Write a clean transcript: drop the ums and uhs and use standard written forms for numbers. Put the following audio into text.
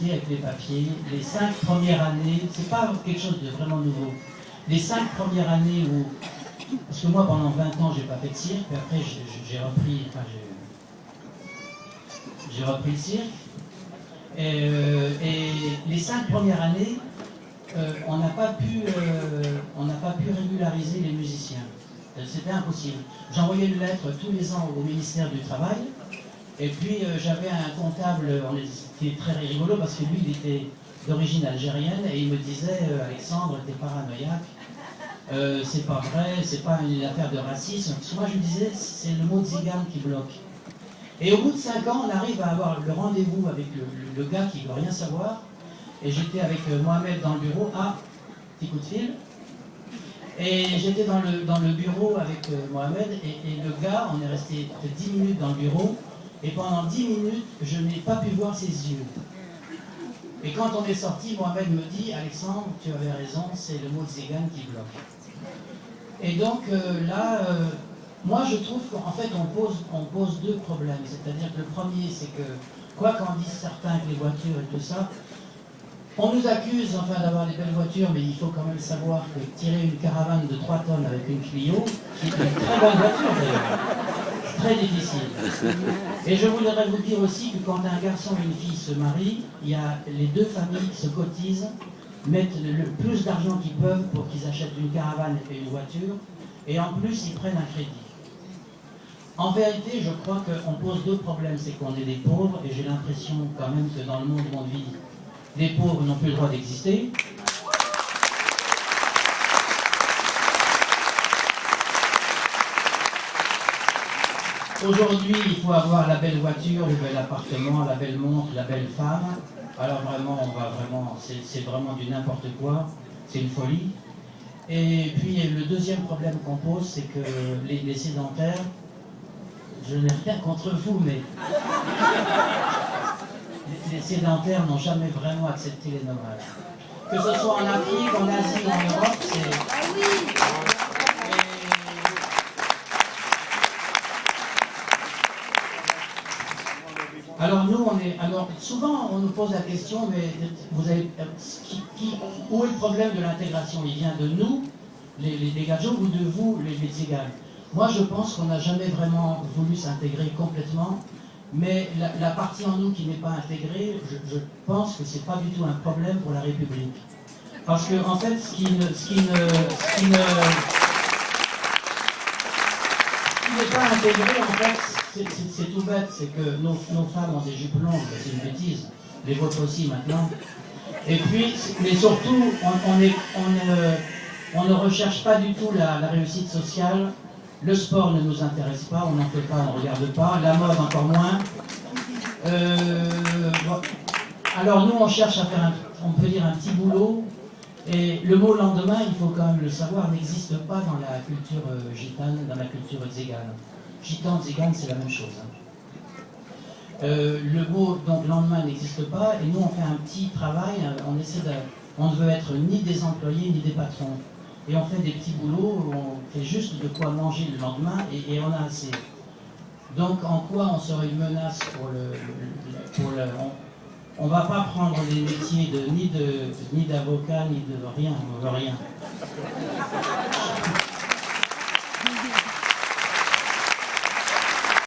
expliquer avec les papiers. Les 5 premières années, c'est pas quelque chose de vraiment nouveau. Les 5 premières années où... Parce que moi, pendant 20 ans, j'ai pas fait de cirque, puis après, j'ai repris... Enfin, j'ai repris le cirque. Et les 5 premières années, on n'a pas pu régulariser les musiciens. C'était impossible. J'envoyais une lettre tous les ans au ministère du Travail, et puis j'avais un comptable, qui est très rigolo parce que lui, il était d'origine algérienne, et il me disait Alexandre, t'es paranoïaque, c'est pas vrai, c'est pas une affaire de racisme. Parce que moi, je lui disais, c'est le mot tzigane qui bloque. Et au bout de 5 ans, on arrive à avoir le rendez-vous avec le gars qui ne veut rien savoir. Et j'étais avec Mohamed dans le bureau. Ah, petit coup de fil. Et j'étais dans le bureau avec Mohamed. Et le gars, on est resté peut-être 10 minutes dans le bureau. Et pendant 10 minutes, je n'ai pas pu voir ses yeux. Et quand on est sorti, Mohamed me dit, Alexandre, tu avais raison, c'est le mot tzigane qui bloque. Et donc là... moi, je trouve qu'en fait, on pose 2 problèmes. C'est-à-dire que le premier, c'est que, quoi qu'en disent certains avec les voitures et tout ça, on nous accuse enfin d'avoir des belles voitures, mais il faut quand même savoir que tirer une caravane de 3 tonnes avec une Clio, qui est une très bonne voiture d'ailleurs, c'est très difficile. Et je voudrais vous dire aussi que quand un garçon et une fille se marient, il y a les 2 familles se cotisent, mettent le plus d'argent qu'ils peuvent pour qu'ils achètent une caravane et une voiture, et en plus, ils prennent un crédit. En vérité, je crois qu'on pose 2 problèmes. C'est qu'on est des pauvres, et j'ai l'impression quand même que dans le monde où on vit, les pauvres n'ont plus le droit d'exister. Aujourd'hui, il faut avoir la belle voiture, le bel appartement, la belle montre, la belle femme. Alors vraiment, c'est vraiment du n'importe quoi. C'est une folie. Et puis le deuxième problème qu'on pose, c'est que les sédentaires, je n'ai rien contre vous, mais les sédentaires n'ont jamais vraiment accepté les nomades. Que ce soit en Afrique, en Asie ou en Europe, c'est... Alors nous, souvent on nous pose la question, mais vous avez, où est le problème de l'intégration? Il vient de nous, les gadjos, ou de vous, les tziganes? Moi, je pense qu'on n'a jamais vraiment voulu s'intégrer complètement, mais la partie en nous qui n'est pas intégrée, je pense que c'est pas du tout un problème pour la République. Parce que, en fait, ce qui n'est pas intégré, en fait, c'est tout bête, c'est que nos femmes ont des jupes longues, c'est une bêtise, les vôtres aussi maintenant. Et puis, mais surtout, on ne recherche pas du tout la réussite sociale. Le sport ne nous intéresse pas, on n'en fait pas, on ne regarde pas. La mode encore moins. Alors nous, on cherche à faire, on peut dire, un petit boulot. Et le mot lendemain, il faut quand même le savoir, n'existe pas dans la culture gitane, dans la culture tzigane. Gitan, tzigane, c'est la même chose. Le mot donc lendemain n'existe pas, et nous on fait un petit travail, on ne veut être ni des employés ni des patrons. Et on fait des petits boulots où on fait juste de quoi manger le lendemain, et on a assez. Donc en quoi on serait une menace on ne va pas prendre les métiers ni d'avocat, ni de rien, on ne veut rien.